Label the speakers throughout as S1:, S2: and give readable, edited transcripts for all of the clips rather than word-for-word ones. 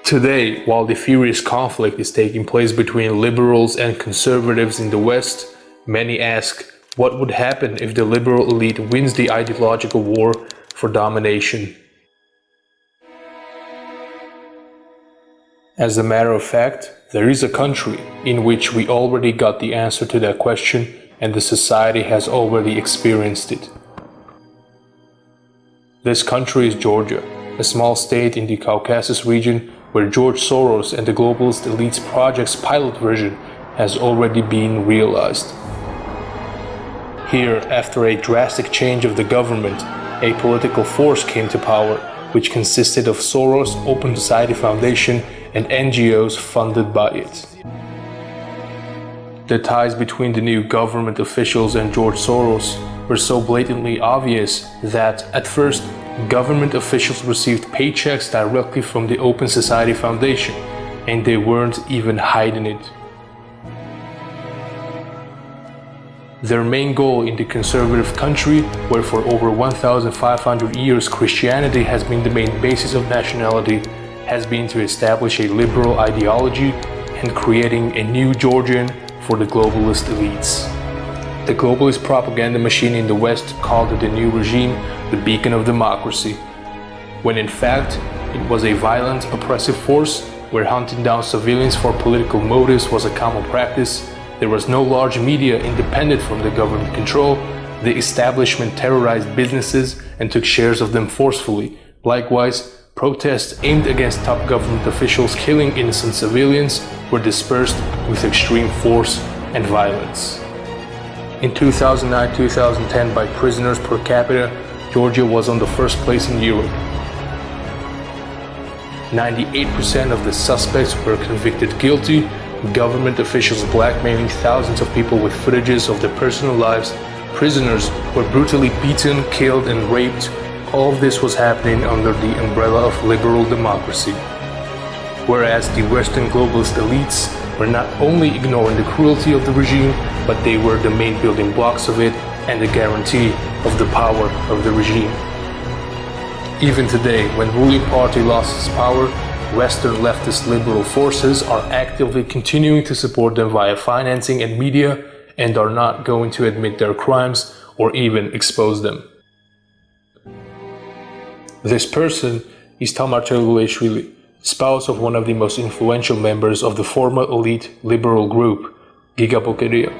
S1: Today, while the furious conflict is taking place between liberals and conservatives in the West, many ask what would happen if the liberal elite wins the ideological war for domination. As a matter of fact, there is a country in which we already got the answer to that question, and the society has already experienced it. This country is Georgia, a small state in the Caucasus region where George Soros and the globalist elite's project's pilot version has already been realized. Here, after a drastic change of the government, a political force came to power, which consisted of Soros' Open Society Foundation and NGOs funded by it. The ties between the new government officials and George Soros were so blatantly obvious that, at first, government officials received paychecks directly from the Open Society Foundation, and they weren't even hiding it. Their main goal in the conservative country, where for over 1,500 years Christianity has been the main basis of nationality, has been to establish a liberal ideology and creating a new Georgian for the globalist elites. The globalist propaganda machine in the West called the new regime the beacon of democracy, when in fact it was a violent, oppressive force where hunting down civilians for political motives was a common practice. There was no large media independent from the government control. The establishment terrorized businesses and took shares of them forcefully. Likewise, protests aimed against top government officials killing innocent civilians were dispersed with extreme force and violence. In 2009-2010, by prisoners per capita, Georgia was on the first place in Europe. 98% of the suspects were convicted guilty, government officials blackmailing thousands of people with footages of their personal lives, prisoners were brutally beaten, killed, and raped. All of this was happening under the umbrella of liberal democracy. Whereas the Western globalist elites were not only ignoring the cruelty of the regime, but they were the main building blocks of it and the guarantee of the power of the regime. Even today, when ruling party lost its power, Western leftist liberal forces are actively continuing to support them via financing and media, and are not going to admit their crimes or even expose them. This person is Tamar Cherguleshvili, spouse of one of the most influential members of the former elite liberal group, Giga Bokeria.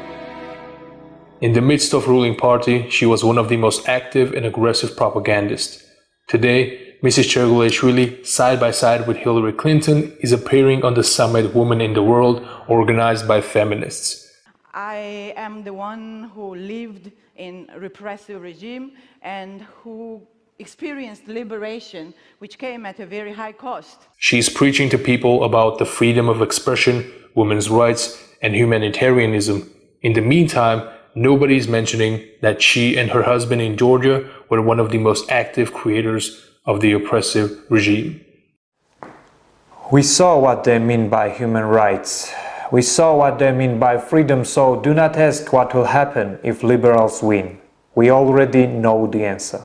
S1: In the midst of ruling party, she was one of the most active and aggressive propagandists. Today, Mrs. Cherguleshvili, side by side with Hillary Clinton, is appearing on the summit Women in the World, organized by feminists.
S2: I am the one who lived in a repressive regime and who experienced liberation, which came at a very high cost.
S1: She's preaching to people about the freedom of expression, women's rights, and humanitarianism. In the meantime, nobody's mentioning that she and her husband in Georgia were one of the most active creators of the oppressive regime.
S3: We saw what they mean by human rights. We saw what they mean by freedom, so do not ask what will happen if liberals win. We already know the answer.